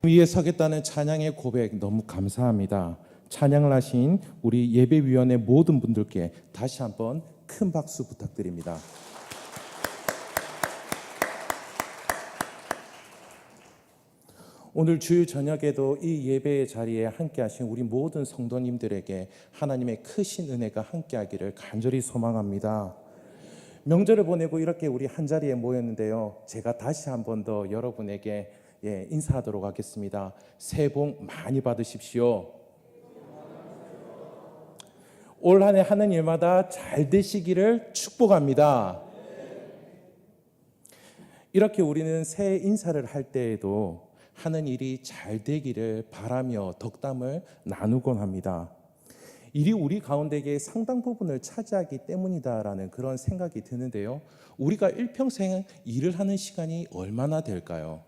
위에 서겠다는 찬양의 고백 너무 감사합니다. 찬양을 하신 우리 예배위원회 모든 분들께 다시 한번 큰 박수 부탁드립니다. 오늘 주일 저녁에도 이 예배의 자리에 함께하신 우리 모든 성도님들에게 하나님의 크신 은혜가 함께하기를 간절히 소망합니다. 명절을 보내고 이렇게 우리 한자리에 모였는데요, 제가 다시 한 번 더 여러분에게 인사하도록 하겠습니다. 새해 복 많이 받으십시오. 올 한 해 하는 일마다 잘 되시기를 축복합니다. 이렇게 우리는 새해 인사를 할 때에도 하는 일이 잘 되기를 바라며 덕담을 나누곤 합니다. 일이 우리 가운데에 상당 부분을 차지하기 때문이다라는 그런 생각이 드는데요, 우리가 일평생 일을 하는 시간이 얼마나 될까요?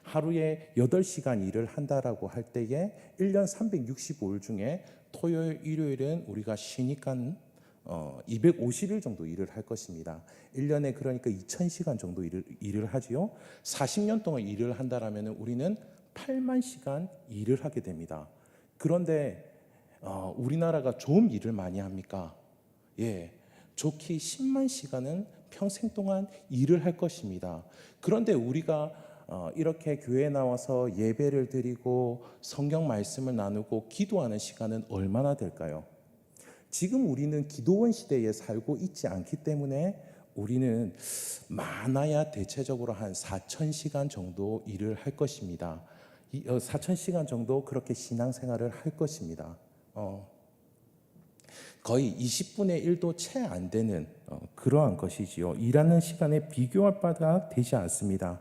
하루에 8시간 일을 한다라고 할 때에 1년 365일 중에 토요일, 일요일은 우리가 쉬니까 250일 정도 일을 할 것입니다. 1년에 그러니까 2000시간 정도 일을 하지요. 40년 동안 일을 한다라면 우리는 8만 시간 일을 하게 됩니다. 그런데 우리나라가 좀 일을 많이 합니까? 좋게 10만 시간은 평생 동안 일을 할 것입니다. 그런데 우리가 이렇게 교회에 나와서 예배를 드리고 성경 말씀을 나누고 기도하는 시간은 얼마나 될까요? 지금 우리는 기도원 시대에 살고 있지 않기 때문에 우리는 많아야 대체적으로 한 4,000시간 정도 일을 할 것입니다. 4,000시간 정도 그렇게 신앙생활을 할 것입니다. 거의 20분의 1도 채 안 되는 그러한 것이지요. 일하는 시간에 비교할 바가 되지 않습니다.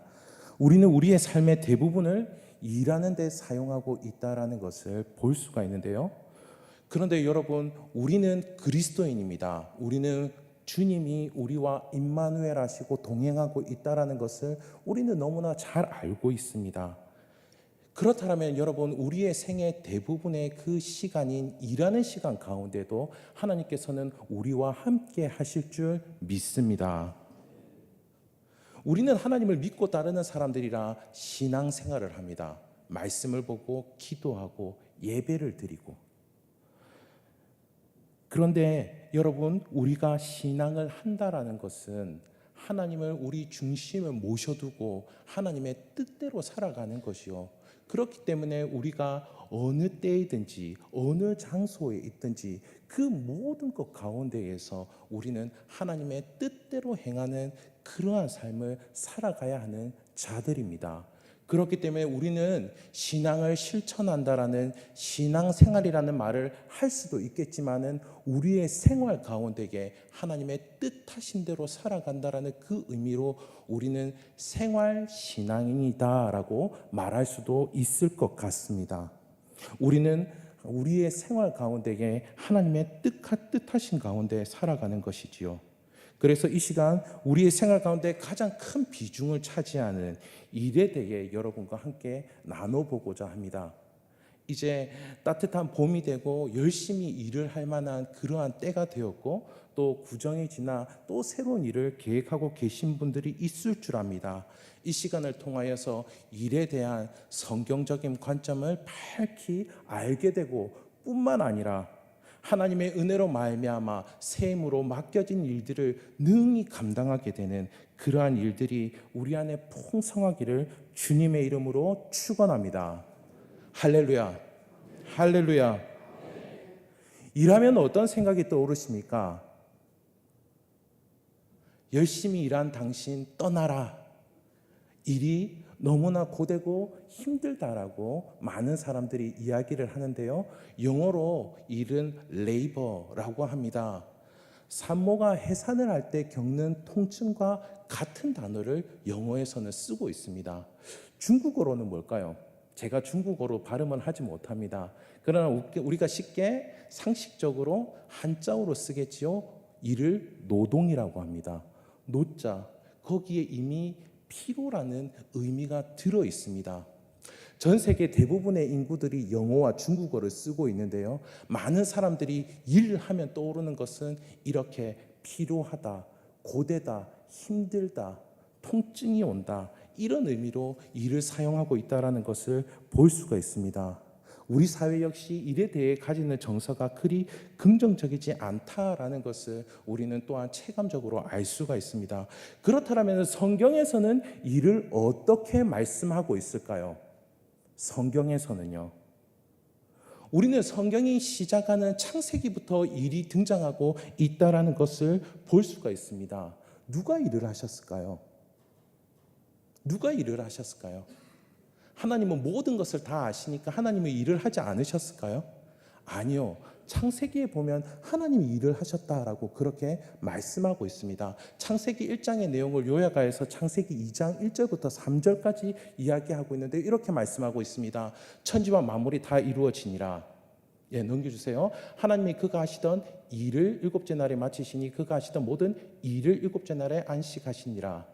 우리는 우리의 삶의 대부분을 일하는 데 사용하고 있다는 것을 볼 수가 있는데요, 그런데 여러분, 우리는 그리스도인입니다. 우리는 주님이 우리와 임마누엘 하시고 동행하고 있다는 것을 우리는 너무나 잘 알고 있습니다. 그렇다면 여러분, 우리의 생애 대부분의 그 시간인 일하는 시간 가운데도 하나님께서는 우리와 함께 하실 줄 믿습니다. 우리는 하나님을 믿고 따르는 사람들이라 신앙생활을 합니다. 말씀을 보고 기도하고 예배를 드리고. 그런데 여러분, 우리가 신앙을 한다라는 것은 하나님을 우리 중심에 모셔두고 하나님의 뜻대로 살아가는 것이요, 그렇기 때문에 우리가 어느 때이든지 어느 장소에 있든지 그 모든 것 가운데에서 우리는 하나님의 뜻대로 행하는 그러한 삶을 살아가야 하는 자들입니다. 그렇기 때문에 우리는 신앙을 실천한다라는 신앙생활이라는 말을 할 수도 있겠지만은 우리의 생활 가운데에 하나님의 뜻하신 대로 살아간다라는 그 의미로 우리는 생활 신앙인이다라고 말할 수도 있을 것 같습니다. 우리는 우리의 생활 가운데에 하나님의 뜻하신 가운데 살아가는 것이지요. 그래서 이 시간 우리의 생활 가운데 가장 큰 비중을 차지하는 일에 대해 여러분과 함께 나눠보고자 합니다. 이제 따뜻한 봄이 되고 열심히 일을 할 만한 그러한 때가 되었고, 또 구정이 지나 또 새로운 일을 계획하고 계신 분들이 있을 줄 압니다. 이 시간을 통하여서 일에 대한 성경적인 관점을 밝히 알게 되고 뿐만 아니라 하나님의 은혜로 말미암아 새 힘으로 맡겨진 일들을 능히 감당하게 되는 그러한 일들이 우리 안에 풍성하기를 주님의 이름으로 축원합니다. 할렐루야, 할렐루야. 일하면 어떤 생각이 떠오르십니까? 열심히 일한 당신 떠나라. 일이 너무나 고되고 힘들다라고 많은 사람들이 이야기를 하는데요, 영어로 일은 레이버라고 합니다. 산모가 해산을 할 때 겪는 통증과 같은 단어를 영어에서는 쓰고 있습니다. 중국어로는 뭘까요? 제가 중국어로 발음은 하지 못합니다. 그러나 우리가 쉽게 상식적으로 한자어로 쓰겠지요. 이를 노동이라고 합니다. 노자, 거기에 이미 피로라는 의미가 들어 있습니다. 전 세계 대부분의 인구들이 영어와 중국어를 쓰고 있는데요, 많은 사람들이 일을 하면 떠오르는 것은 이렇게 피로하다, 고되다, 힘들다, 통증이 온다, 이런 의미로 일을 사용하고 있다는 것을 볼 수가 있습니다. 우리 사회 역시 일에 대해 가지는 정서가 그리 긍정적이지 않다라는 것을 우리는 또한 체감적으로 알 수가 있습니다. 그렇다면 성경에서는 일을 어떻게 말씀하고 있을까요? 성경에서는요, 우리는 성경이 시작하는 창세기부터 일이 등장하고 있다라는 것을 볼 수가 있습니다. 누가 일을 하셨을까요? 누가 일을 하셨을까요? 하나님은 모든 것을 다 아시니까 하나님은 일을 하지 않으셨을까요? 아니요. 창세기에 보면 하나님이 일을 하셨다라고 그렇게 말씀하고 있습니다. 창세기 1장의 내용을 요약하여서 창세기 2장 1절부터 3절까지 이야기하고 있는데 이렇게 말씀하고 있습니다. 천지와 만물이 다 이루어지니라. 넘겨주세요. 하나님이 그가 하시던 일을 일곱째 날에 마치시니 그가 하시던 모든 일을 일곱째 날에 안식하시니라.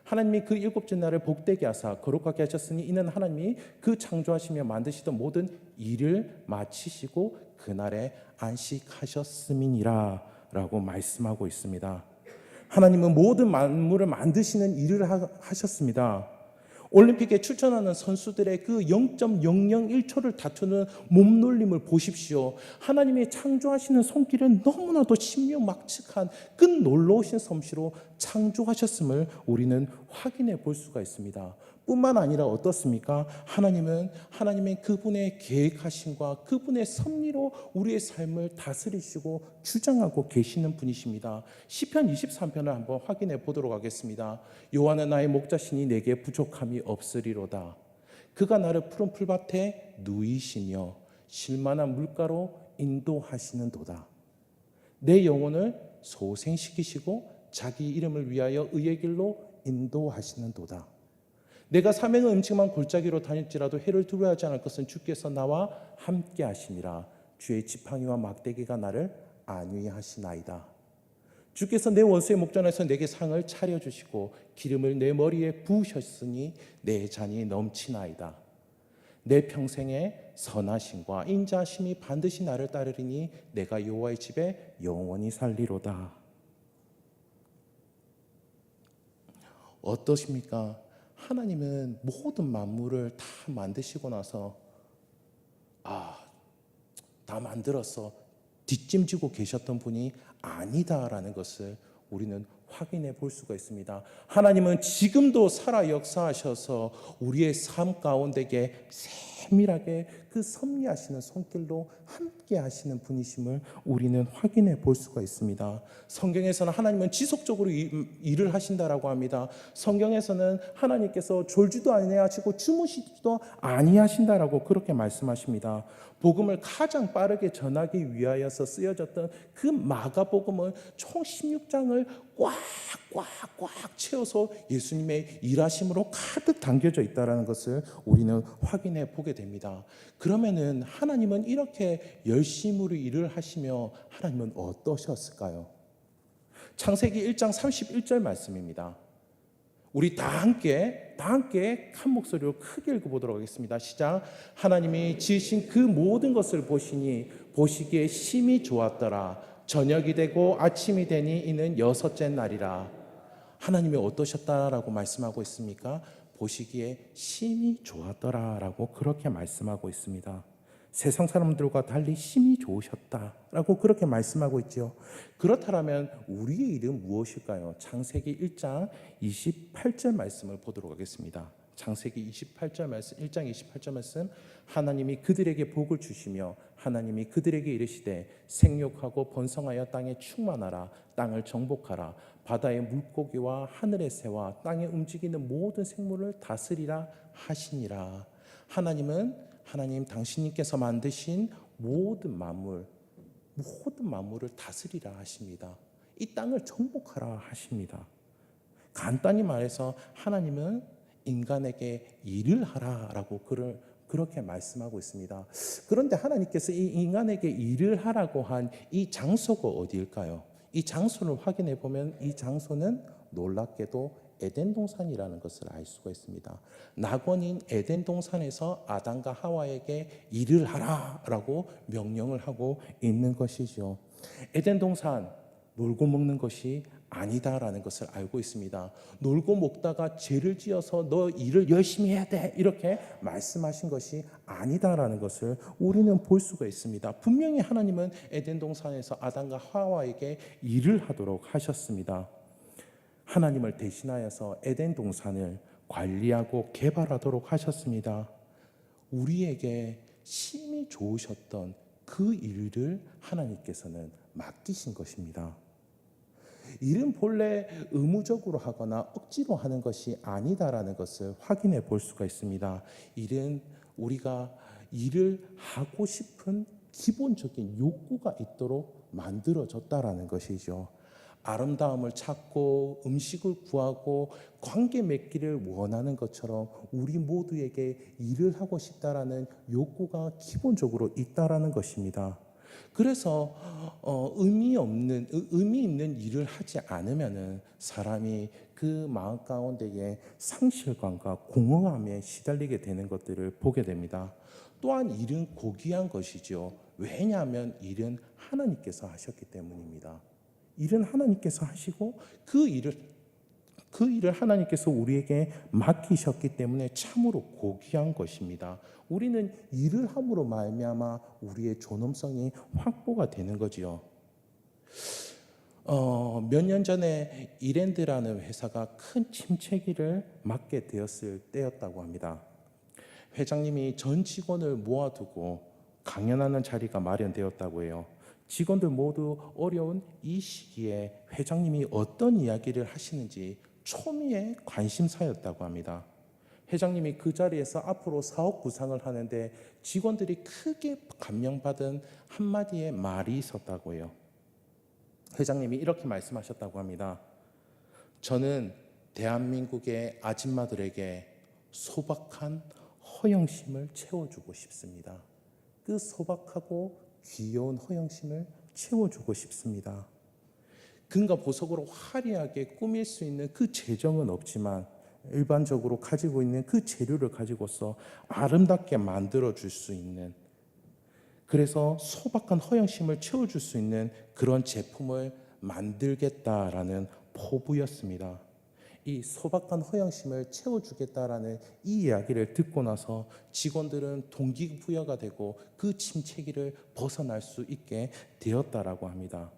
하나님이 그 일곱째 날을 복되게 하사 거룩하게 하셨으니 이는 하나님이 그 창조하시며 만드시던 모든 일을 마치시고 그날에 안식하셨음이니라 라고 말씀하고 있습니다. 하나님은 모든 만물을 만드시는 일을 하셨습니다. 올림픽에 출전하는 선수들의 그 0.001초를 다투는 몸놀림을 보십시오. 하나님의 창조하시는 손길은 너무나도 신묘막측한 끝놀라우신 솜씨로 창조하셨음을 우리는 확인해 볼 수가 있습니다. 뿐만 아니라 어떻습니까? 하나님은 하나님의 그분의 계획하심과 그분의 섭리로 우리의 삶을 다스리시고 주장하고 계시는 분이십니다. 시편 23편을 한번 확인해 보도록 하겠습니다. 여호와는 나의 목자시니 내게 부족함이 없으리로다. 그가 나를 푸른 풀밭에 누이시며 쉴만한 물가로 인도하시는도다. 내 영혼을 소생시키시고 자기 이름을 위하여 의의 길로 인도하시는도다. 내가 사명의 음침한 골짜기로 다닐지라도 해를 두려워하지 않을 것은 주께서 나와 함께 하시니라. 주의 지팡이와 막대기가 나를 안위하시나이다. 주께서 내 원수의 목전에서 내게 상을 차려주시고 기름을 내 머리에 부으셨으니 내 잔이 넘치나이다. 내 평생의 선하심과 인자하심이 반드시 나를 따르리니 내가 여호와의 집에 영원히 살리로다. 어떠십니까? 하나님은 모든 만물을 다 만드시고 나서 다 만들어서 뒷짐지고 계셨던 분이 아니다라는 것을 우리는 확인해 볼 수가 있습니다. 하나님은 지금도 살아 역사하셔서 우리의 삶 가운데에 세밀하게 그 섭리하시는 손길로 함께 하시는 분이심을 우리는 확인해 볼 수가 있습니다. 성경에서는 하나님은 지속적으로 일을 하신다라고 합니다. 성경에서는 하나님께서 졸지도 아니하시고 주무시지도 아니하신다라고 그렇게 말씀하십니다. 복음을 가장 빠르게 전하기 위하여서 쓰여졌던 그 마가복음은 총 16장을 꽉 채워서 예수님의 일하심으로 가득 담겨져 있다는 것을 우리는 확인해 보게 됩니다. 그러면은 하나님은 이렇게 열심으로 일을 하시며 하나님은 어떠셨을까요? 창세기 1장 31절 말씀입니다. 우리 다 함께 한 목소리로 크게 읽어보도록 하겠습니다. 시작. 하나님이 지으신 그 모든 것을 보시니 보시기에 심히 좋았더라. 저녁이 되고 아침이 되니 이는 여섯째 날이라. 하나님이 어떠셨다라고 말씀하고 있습니까? 보시기에 심히 좋았더라라고 그렇게 말씀하고 있습니다. 세상 사람들과 달리 심히 좋으셨다라고 그렇게 말씀하고 있죠. 그렇다면 우리의 일은 무엇일까요? 창세기 1장 28절 말씀을 보도록 하겠습니다. 창세기 28절 말씀, 1장 28절 말씀. 하나님이 그들에게 복을 주시며 하나님이 그들에게 이르시되 생육하고 번성하여 땅에 충만하라. 땅을 정복하라. 바다의 물고기와 하늘의 새와 땅에 움직이는 모든 생물을 다스리라 하시니라. 하나님 당신님께서 만드신 모든 만물을 다스리라 하십니다. 이 땅을 정복하라 하십니다. 간단히 말해서 하나님은 인간에게 일을 하라라고 그렇게 말씀하고 있습니다. 그런데 하나님께서 이 인간에게 일을 하라고 한 이 장소가 어디일까요? 이 장소를 확인해 보면 이 장소는 놀랍게도 에덴 동산이라는 것을 알 수가 있습니다. 낙원인 에덴 동산에서 아담과 하와에게 일을 하라라고 명령을 하고 있는 것이죠. 에덴 동산 놀고 먹는 것이 아니다라는 것을 알고 있습니다. 놀고 먹다가 죄를 지어서 너 일을 열심히 해야 돼 이렇게 말씀하신 것이 아니다라는 것을 우리는 볼 수가 있습니다. 분명히 하나님은 에덴 동산에서 아담과 하와에게 일을 하도록 하셨습니다. 하나님을 대신하여서 에덴 동산을 관리하고 개발하도록 하셨습니다. 우리에게 심히 좋으셨던 그 일을 하나님께서는 맡기신 것입니다. 일은 본래 의무적으로 하거나 억지로 하는 것이 아니다라는 것을 확인해 볼 수가 있습니다. 일은 우리가 일을 하고 싶은 기본적인 욕구가 있도록 만들어졌다라는 것이죠. 아름다움을 찾고 음식을 구하고 관계 맺기를 원하는 것처럼 우리 모두에게 일을 하고 싶다라는 욕구가 기본적으로 있다라는 것입니다. 그래서 의미 있는 일을 하지 않으면은 사람이 그 마음 가운데에 상실감과 공허함에 시달리게 되는 것들을 보게 됩니다. 또한 일은 고귀한 것이죠. 왜냐하면 일은 하나님께서 하셨기 때문입니다. 일은 하나님께서 하시고 그 일을 하나님께서 우리에게 맡기셨기 때문에 참으로 고귀한 것입니다. 우리는 일을 함으로 말미암아 우리의 존엄성이 확보가 되는 거지요. 몇 년 전에 이랜드라는 회사가 큰 침체기를 맞게 되었을 때였다고 합니다. 회장님이 전 직원을 모아두고 강연하는 자리가 마련되었다고 해요. 직원들 모두 어려운 이 시기에 회장님이 어떤 이야기를 하시는지 초미의 관심사였다고 합니다. 회장님이 그 자리에서 앞으로 사업 구상을 하는데 직원들이 크게 감명받은 한마디의 말이 있었다고 해요. 회장님이 이렇게 말씀하셨다고 합니다. 저는 대한민국의 아줌마들에게 소박한 허영심을 채워주고 싶습니다. 그 소박하고 귀여운 허영심을 채워주고 싶습니다. 금과 보석으로 화려하게 꾸밀 수 있는 그 재정은 없지만 일반적으로 가지고 있는 그 재료를 가지고서 아름답게 만들어줄 수 있는, 그래서 소박한 허영심을 채워줄 수 있는 그런 제품을 만들겠다라는 포부였습니다. 이 소박한 허영심을 채워주겠다라는 이 이야기를 듣고 나서 직원들은 동기부여가 되고 그 침체기를 벗어날 수 있게 되었다라고 합니다.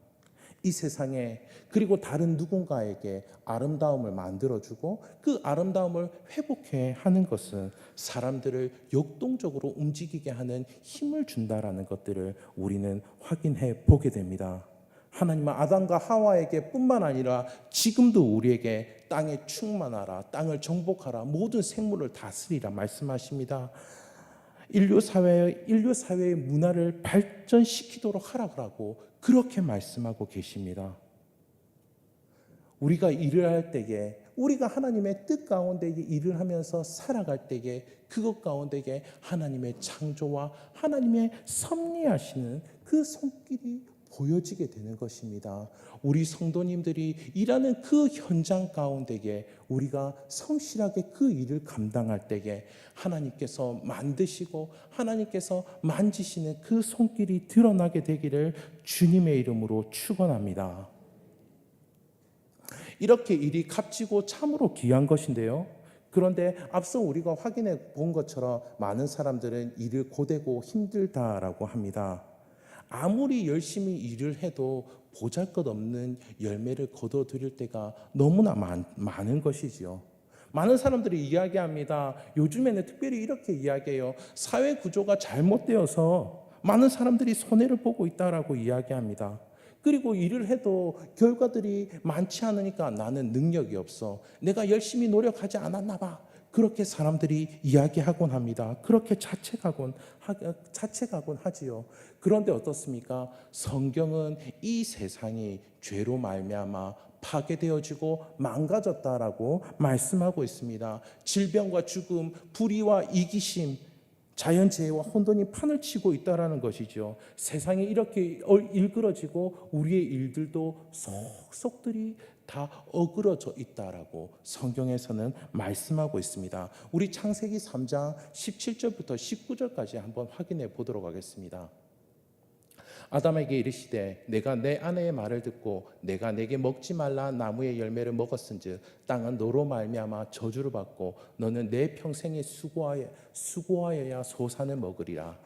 이 세상에 그리고 다른 누군가에게 아름다움을 만들어주고 그 아름다움을 회복해 하는 것은 사람들을 역동적으로 움직이게 하는 힘을 준다라는 것들을 우리는 확인해 보게 됩니다. 하나님은 아담과 하와에게 뿐만 아니라 지금도 우리에게 땅에 충만하라, 땅을 정복하라, 모든 생물을 다스리라 말씀하십니다. 인류 사회의 문화를 발전시키도록 하라고 그렇게 말씀하고 계십니다. 우리가 일을 할 때에, 우리가 하나님의 뜻 가운데 일을 하면서 살아갈 때에 그것 가운데에 하나님의 창조와 하나님의 섭리하시는 그 손길이 보여지게 되는 것입니다. 우리 성도님들이 일하는 그 현장 가운데에 우리가 성실하게 그 일을 감당할 때에 하나님께서 만드시고 하나님께서 만지시는 그 손길이 드러나게 되기를 주님의 이름으로 축원합니다. 이렇게 일이 값지고 참으로 귀한 것인데요. 그런데 앞서 우리가 확인해 본 것처럼 많은 사람들은 일을 고되고 힘들다라고 합니다. 아무리 열심히 일을 해도 보잘것없는 열매를 거둬들일 때가 너무나 많은 것이지요. 많은 사람들이 이야기합니다. 요즘에는 특별히 이렇게 이야기해요. 사회 구조가 잘못되어서 많은 사람들이 손해를 보고 있다라고 이야기합니다. 그리고 일을 해도 결과들이 많지 않으니까 나는 능력이 없어, 내가 열심히 노력하지 않았나 봐, 그렇게 사람들이 이야기하곤 합니다. 그렇게 자책하곤 하지요. 그런데 어떻습니까? 성경은 이 세상이 죄로 말미암아 파괴되어지고 망가졌다라고 말씀하고 있습니다. 질병과 죽음, 불의와 이기심, 자연재해와 혼돈이 판을 치고 있다라는 것이죠. 세상이 이렇게 일그러지고 우리의 일들도 속속들이 다 어그러져 있다라고 성경에서는 말씀하고 있습니다. 우리 창세기 3장 17절부터 19절까지 한번 확인해 보도록 하겠습니다. 아담에게 이르시되 내가 내 아내의 말을 듣고 내가 내게 먹지 말라 나무의 열매를 먹었은즉 땅은 너로 말미암아 저주를 받고 너는 내 평생에 수고하여야 소산을 먹으리라.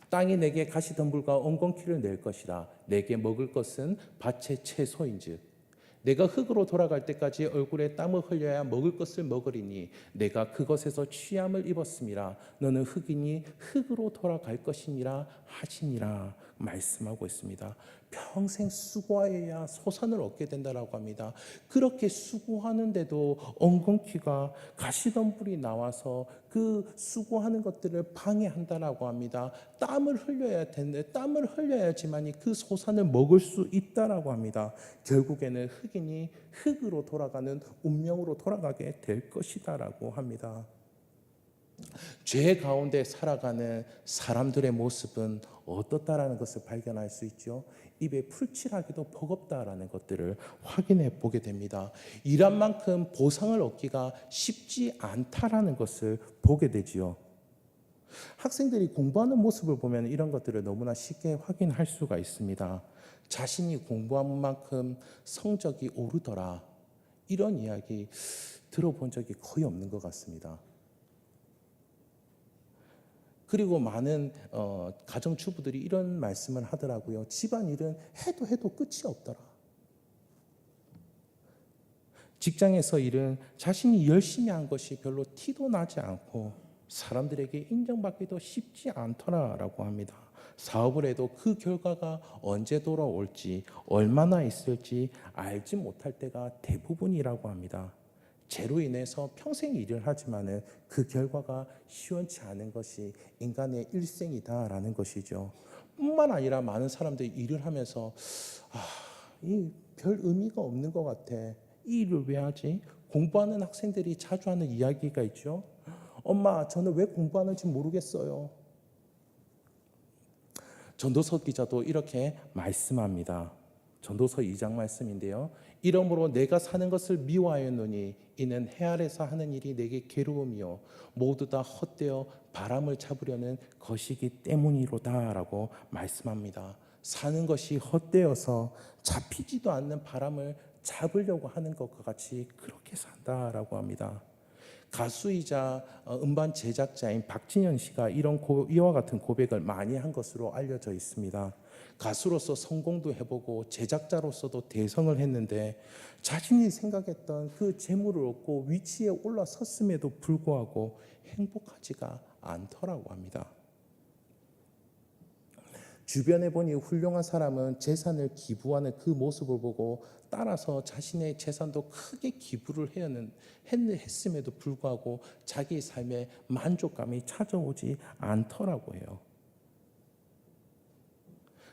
땅이 내게 가시덤불과 엉겅퀴를 낼 것이라. 내게 먹을 것은 밭의 채소인즉 내가 흙으로 돌아갈 때까지 얼굴에 땀을 흘려야 먹을 것을 먹으리니 내가 그것에서 취함을 입었음이라. 너는 흙이니 흙으로 돌아갈 것이니라 하시니라 말씀하고 있습니다. 평생 수고하여야 소산을 얻게 된다라고 합니다. 그렇게 수고하는데도 엉겅퀴가 가시덤불이 나와서 그 수고하는 것들을 방해한다라고 합니다. 땀을 흘려야 되는데 땀을 흘려야지만이 그 소산을 먹을 수 있다라고 합니다. 결국에는 흙이니 흙으로 돌아가는 운명으로 돌아가게 될 것이다라고 합니다. 죄 가운데 살아가는 사람들의 모습은 어떻다라는 것을 발견할 수 있죠. 입에 풀칠하기도 버겁다라는 것들을 확인해 보게 됩니다. 일한 만큼 보상을 얻기가 쉽지 않다라는 것을 보게 되지요. 학생들이 공부하는 모습을 보면 이런 것들을 너무나 쉽게 확인할 수가 있습니다. 자신이 공부한 만큼 성적이 오르더라, 이런 이야기 들어본 적이 거의 없는 것 같습니다. 그리고 많은 가정주부들이 이런 말씀을 하더라고요. 집안일은 해도 끝이 없더라. 직장에서 일은 자신이 열심히 한 것이 별로 티도 나지 않고 사람들에게 인정받기도 쉽지 않더라라고 합니다. 사업을 해도 그 결과가 언제 돌아올지, 얼마나 있을지 알지 못할 때가 대부분이라고 합니다. 죄로 인해서 평생 일을 하지만은 그 결과가 시원치 않은 것이 인간의 일생이다라는 것이죠. 뿐만 아니라 많은 사람들이 일을 하면서 이 별 의미가 없는 것 같아. 이 일을 왜 하지? 공부하는 학생들이 자주 하는 이야기가 있죠. 엄마, 저는 왜 공부하는지 모르겠어요. 전도서 기자도 이렇게 말씀합니다. 전도서 2장 말씀인데요. 이러므로 내가 사는 것을 미워하였노니 이는 해 아래서 하는 일이 내게 괴로움이요 모두 다 헛되어 바람을 잡으려는 것이기 때문이로다라고 말씀합니다. 사는 것이 헛되어서 잡히지도 않는 바람을 잡으려고 하는 것과 같이 그렇게 산다라고 합니다. 가수이자 음반 제작자인 박진현 씨가 이와 같은 고백을 많이 한 것으로 알려져 있습니다. 가수로서 성공도 해보고 제작자로서도 대성을 했는데 자신이 생각했던 그 재물을 얻고 위치에 올라섰음에도 불구하고 행복하지가 않더라고 합니다. 주변에 보니 훌륭한 사람은 재산을 기부하는 그 모습을 보고 따라서 자신의 재산도 크게 기부를 했음에도 불구하고 자기 삶에 만족감이 찾아오지 않더라고 해요.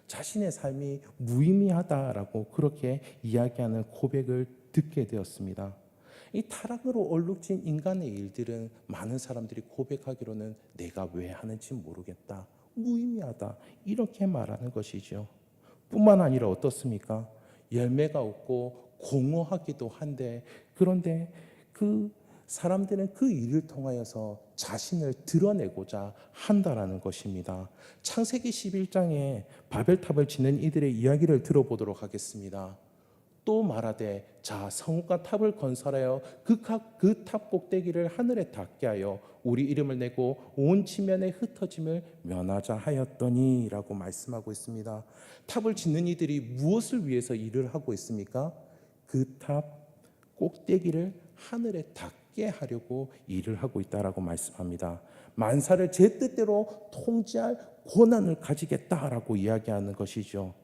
자신의 삶이 무의미하다라고 그렇게 이야기하는 고백을 듣게 되었습니다. 이 타락으로 얼룩진 인간의 일들은 많은 사람들이 고백하기로는 내가 왜 하는지 모르겠다, 무의미하다, 이렇게 말하는 것이죠. 뿐만 아니라 어떻습니까? 열매가 없고 공허하기도 한데, 그런데 그 사람들은 그 일을 통하여서 자신을 드러내고자 한다라는 것입니다. 창세기 11장에 바벨탑을 짓는 이들의 이야기를 들어보도록 하겠습니다. 또 말하되 자 성읍과 탑을 건설하여 그 탑 꼭대기를 하늘에 닿게 하여 우리 이름을 내고 온 지면에 흩어짐을 면하자 하였더니 라고 말씀하고 있습니다. 탑을 짓는 이들이 무엇을 위해서 일을 하고 있습니까? 그 탑 꼭대기를 하늘에 닿게 하려고 일을 하고 있다라고 말씀합니다. 만사를 제 뜻대로 통치할 권한을 가지겠다라고 이야기하는 것이죠.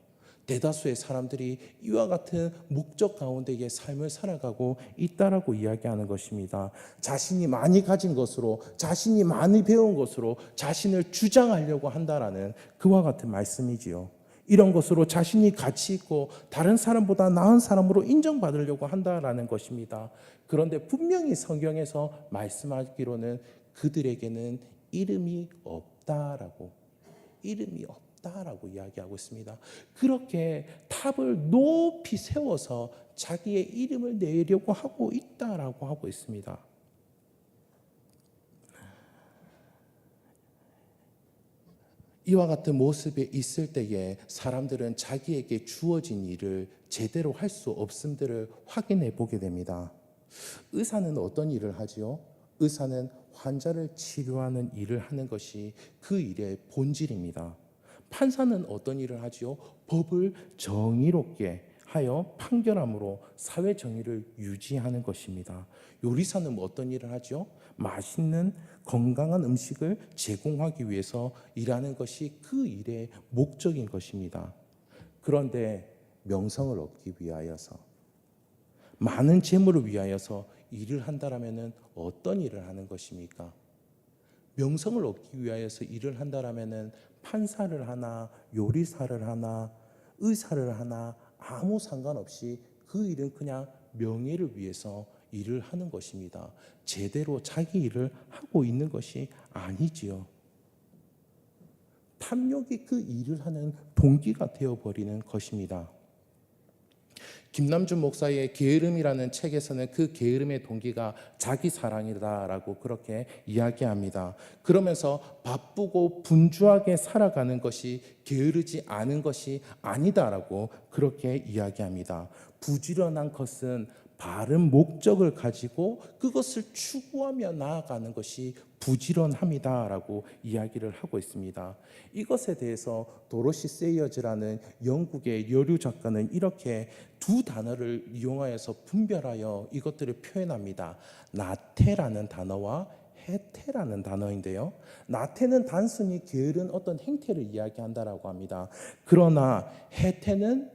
대다수의 사람들이 이와 같은 목적 가운데의 삶을 살아가고 있다라고 이야기하는 것입니다. 자신이 많이 가진 것으로, 자신이 많이 배운 것으로 자신을 주장하려고 한다라는 그와 같은 말씀이지요. 이런 것으로 자신이 가치 있고 다른 사람보다 나은 사람으로 인정받으려고 한다라는 것입니다. 그런데 분명히 성경에서 말씀하기로는 그들에게는 이름이 없다라고 이야기하고 있습니다. 그렇게 탑을 높이 세워서 자기의 이름을 내려고 하고 있다라고 하고 있습니다. 이와 같은 모습에 있을 때에 사람들은 자기에게 주어진 일을 제대로 할 수 없음들을 확인해 보게 됩니다. 의사는 어떤 일을 하지요? 의사는 환자를 치료하는 일을 하는 것이 그 일의 본질입니다. 판사는 어떤 일을 하지요? 법을 정의롭게 하여 판결함으로 사회 정의를 유지하는 것입니다. 요리사는 어떤 일을 하죠? 맛있는 건강한 음식을 제공하기 위해서 일하는 것이 그 일의 목적인 것입니다. 그런데 명성을 얻기 위하여서, 많은 재물을 위하여서 일을 한다라면 어떤 일을 하는 것입니까? 명성을 얻기 위하여서 일을 한다라면 판사를 하나, 요리사를 하나, 의사를 하나 아무 상관없이 그 일은 그냥 명예를 위해서 일을 하는 것입니다. 제대로 자기 일을 하고 있는 것이 아니지요. 탐욕이 그 일을 하는 동기가 되어버리는 것입니다. 김남준 목사의 게으름이라는 책에서는 그 게으름의 동기가 자기 사랑이다라고 그렇게 이야기합니다. 그러면서 바쁘고 분주하게 살아가는 것이 게으르지 않은 것이 아니다라고 그렇게 이야기합니다. 부지런한 것은 바른 목적을 가지고 그것을 추구하며 나아가는 것이 부지런함이다라고 이야기를 하고 있습니다. 이것에 대해서 도로시 세이어즈라는 영국의 여류 작가는 이렇게 두 단어를 이용하여서 분별하여 이것들을 표현합니다. 나태라는 단어와 해태라는 단어인데요. 나태는 단순히 게으른 어떤 행태를 이야기한다라고 합니다. 그러나 해태는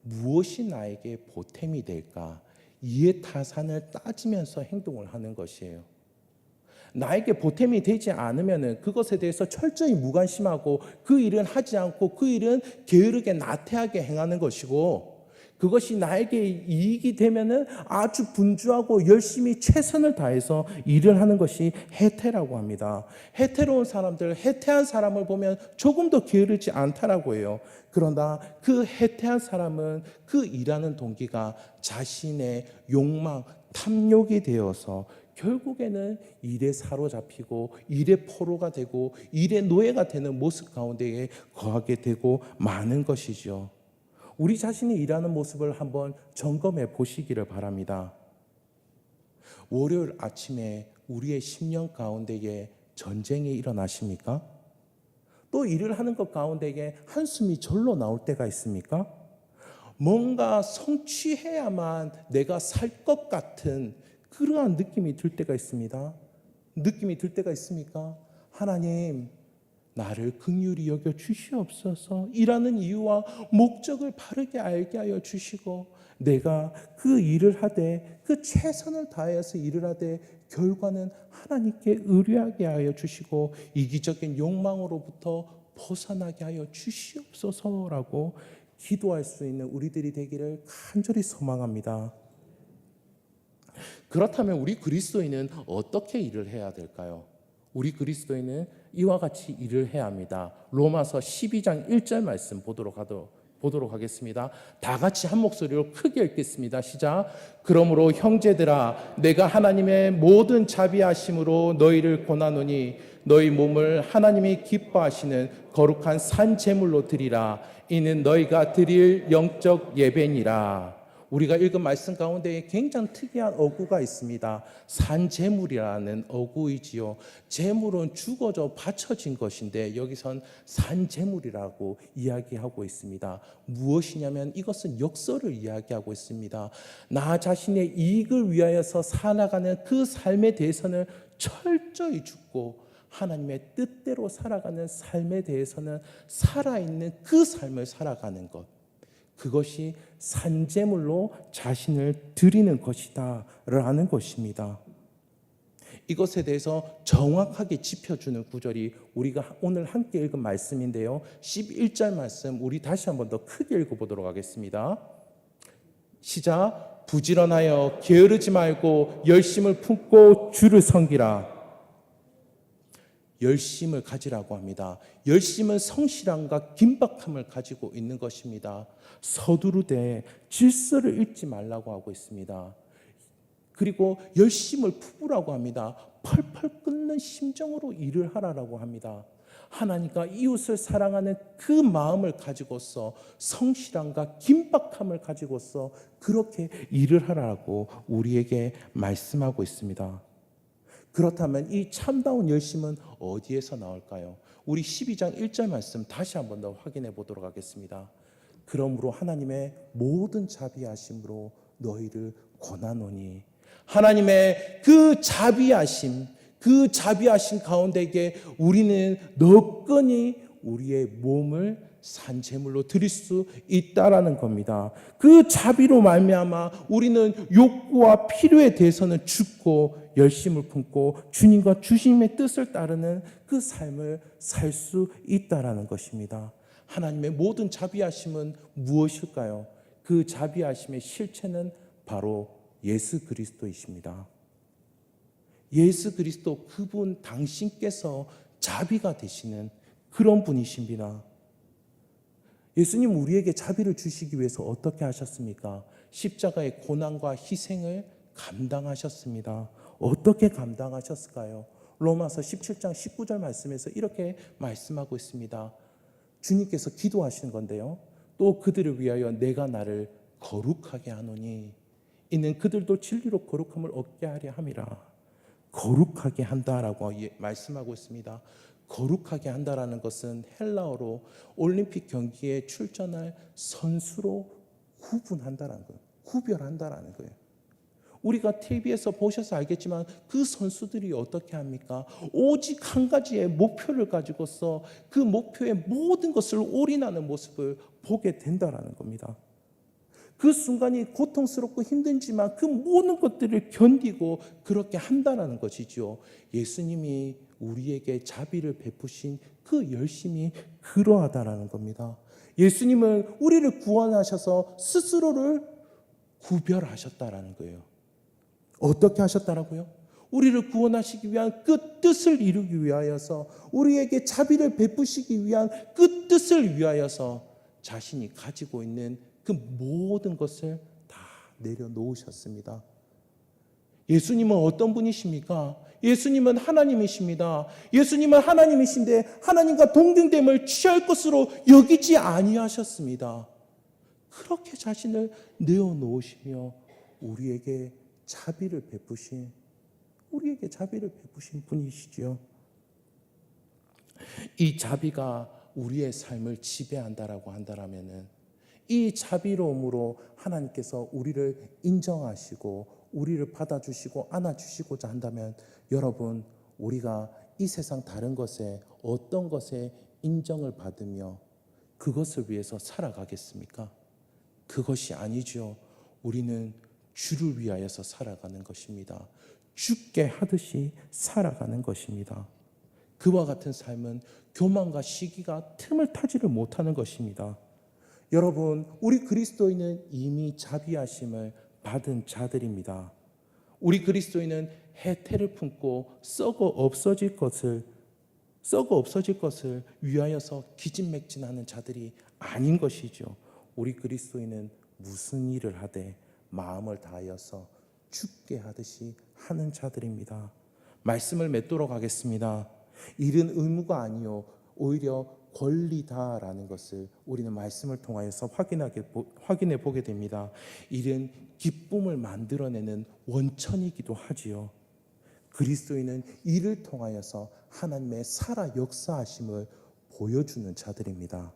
무엇이 나에게 보탬이 될까? 이해 타산을 따지면서 행동을 하는 것이에요. 나에게 보탬이 되지 않으면 그것에 대해서 철저히 무관심하고 그 일은 하지 않고 그 일은 게으르게 나태하게 행하는 것이고, 그것이 나에게 이익이 되면 아주 분주하고 열심히 최선을 다해서 일을 하는 것이 해태라고 합니다. 해태로운 사람들, 해태한 사람을 보면 조금 더 게으르지 않다라고 해요. 그러나 그 해태한 사람은 그 일하는 동기가 자신의 욕망, 탐욕이 되어서 결국에는 일에 사로잡히고 일의 포로가 되고 일의 노예가 되는 모습 가운데에 거하게 되고 마는 것이죠. 우리 자신이 일하는 모습을 한번 점검해 보시기를 바랍니다. 월요일 아침에 우리의 심령 가운데에 전쟁이 일어나십니까? 또 일을 하는 것 가운데에 한숨이 절로 나올 때가 있습니까? 뭔가 성취해야만 내가 살 것 같은 그러한 느낌이 들 때가 있습니다. 느낌이 들 때가 있습니까? 하나님, 나를 긍휼히 여겨 주시옵소서. 일하는 이유와 목적을 바르게 알게 하여 주시고, 내가 그 일을 하되 그 최선을 다해서 일을 하되 결과는 하나님께 의뢰하게 하여 주시고 이기적인 욕망으로부터 벗어나게 하여 주시옵소서라고 기도할 수 있는 우리들이 되기를 간절히 소망합니다. 그렇다면 우리 그리스도인은 어떻게 일을 해야 될까요? 우리 그리스도인은 이와 같이 일을 해야 합니다. 로마서 12장 1절 말씀 보도록 하겠습니다. 다 같이 한 목소리로 크게 읽겠습니다. 시작. 그러므로 형제들아, 내가 하나님의 모든 자비하심으로 너희를 권하노니 너희 몸을 하나님이 기뻐하시는 거룩한 산 제물로 드리라. 이는 너희가 드릴 영적 예배니라. 우리가 읽은 말씀 가운데 굉장히 특이한 어구가 있습니다. 산제물이라는 어구이지요. 제물은 죽어져 바쳐진 것인데 여기선 산제물이라고 이야기하고 있습니다. 무엇이냐면 이것은 역설을 이야기하고 있습니다. 나 자신의 이익을 위하여서 살아가는 그 삶에 대해서는 철저히 죽고 하나님의 뜻대로 살아가는 삶에 대해서는 살아있는 그 삶을 살아가는 것, 그것이 산제물로 자신을 드리는 것이다 라는 것입니다. 이것에 대해서 정확하게 짚어주는 구절이 우리가 오늘 함께 읽은 말씀인데요, 11절 말씀 우리 다시 한번 더 크게 읽어보도록 하겠습니다. 시작. 부지런하여 게으르지 말고 열심을 품고 주를 섬기라. 열심을 가지라고 합니다. 열심은 성실함과 긴박함을 가지고 있는 것입니다. 서두르되 질서를 잃지 말라고 하고 있습니다. 그리고 열심을 품으라고 합니다. 펄펄 끓는 심정으로 일을 하라고 합니다. 하나님과 이웃을 사랑하는 그 마음을 가지고서 성실함과 긴박함을 가지고서 그렇게 일을 하라고 우리에게 말씀하고 있습니다. 그렇다면 이 참다운 열심은 어디에서 나올까요? 우리 12장 1절 말씀 다시 한 번 더 확인해 보도록 하겠습니다. 그러므로 하나님의 모든 자비하심으로 너희를 권하노니, 하나님의 그 자비하심 가운데에 우리는 너끈히 우리의 몸을 산제물로 드릴 수 있다라는 겁니다. 그 자비로 말미암아 우리는 욕구와 필요에 대해서는 죽고 열심을 품고 주님과 주님의 뜻을 따르는 그 삶을 살 수 있다라는 것입니다. 하나님의 모든 자비하심은 무엇일까요? 그 자비하심의 실체는 바로 예수 그리스도이십니다. 예수 그리스도, 그분 당신께서 자비가 되시는 그런 분이십니다. 예수님 우리에게 자비를 주시기 위해서 어떻게 하셨습니까? 십자가의 고난과 희생을 감당하셨습니다. 어떻게 감당하셨을까요? 로마서 17장 19절 말씀에서 이렇게 말씀하고 있습니다. 주님께서 기도하시는 건데요. 또 그들을 위하여 내가 나를 거룩하게 하노니 이는 그들도 진리로 거룩함을 얻게 하려 함이라. 거룩하게 한다라고 말씀하고 있습니다. 거룩하게 한다라는 것은 헬라어로 올림픽 경기에 출전할 선수로 구분한다라는 거예요. 구별한다라는 거예요. 우리가 TV에서 보셔서 알겠지만 그 선수들이 어떻게 합니까? 오직 한 가지의 목표를 가지고서 그 목표에 모든 것을 올인하는 모습을 보게 된다라는 겁니다. 그 순간이 고통스럽고 힘들지만 그 모든 것들을 견디고 그렇게 한다는 것이죠. 예수님이 우리에게 자비를 베푸신 그 열심이 그러하다라는 겁니다. 예수님은 우리를 구원하셔서 스스로를 구별하셨다라는 거예요. 어떻게 하셨다라고요? 우리를 구원하시기 위한 그 뜻을 이루기 위하여서, 우리에게 자비를 베푸시기 위한 그 뜻을 위하여서 자신이 가지고 있는 그 모든 것을 다 내려놓으셨습니다. 예수님은 어떤 분이십니까? 예수님은 하나님이십니다. 예수님은 하나님이신데 하나님과 동등됨을 취할 것으로 여기지 아니하셨습니다. 그렇게 자신을 내어놓으시며 우리에게 자비를 베푸신 분이시지요. 이 자비가 우리의 삶을 지배한다라고 한다면은, 이 자비로움으로 하나님께서 우리를 인정하시고 우리를 받아주시고 안아주시고자 한다면, 여러분, 우리가 이 세상 다른 것에, 어떤 것에 인정을 받으며 그것을 위해서 살아가겠습니까? 그것이 아니죠. 우리는 주를 위하여서 살아가는 것입니다. 죽게 하듯이 살아가는 것입니다. 그와 같은 삶은 교만과 시기가 틈을 타지를 못하는 것입니다. 여러분, 우리 그리스도인은 이미 자비하심을 받은 자들입니다. 우리 그리스도인은 해태를 품고 썩어 없어질 것을 위하여서 기진맥진하는 자들이 아닌 것이죠. 우리 그리스도인은 무슨 일을 하되 마음을 다하여서 죽게 하듯이 하는 자들입니다. 말씀을 맺도록 하겠습니다. 일은 의무가 아니요 오히려 권리다라는 것을 우리는 말씀을 통하여서 확인해 보게 됩니다. 일은 기쁨을 만들어내는 원천이기도 하지요. 그리스도인은 일을 통하여서 하나님의 살아 역사하심을 보여주는 자들입니다.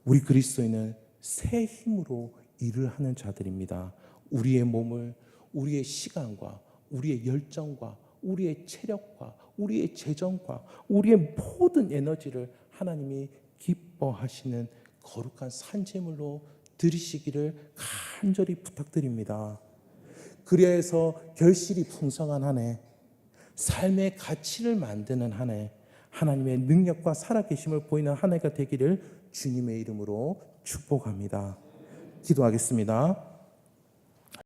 우리 그리스도인은 새 힘으로 일을 하는 자들입니다. 우리의 몸을, 우리의 시간과 우리의 열정과 우리의 체력과 우리의 재정과 우리의 모든 에너지를 하나님이 기뻐하시는 거룩한 산제물로 드리시기를 간절히 부탁드립니다. 그래서 결실이 풍성한 한 해, 삶의 가치를 만드는 한 해, 하나님의 능력과 살아계심을 보이는 한 해가 되기를 주님의 이름으로 축복합니다. 기도하겠습니다.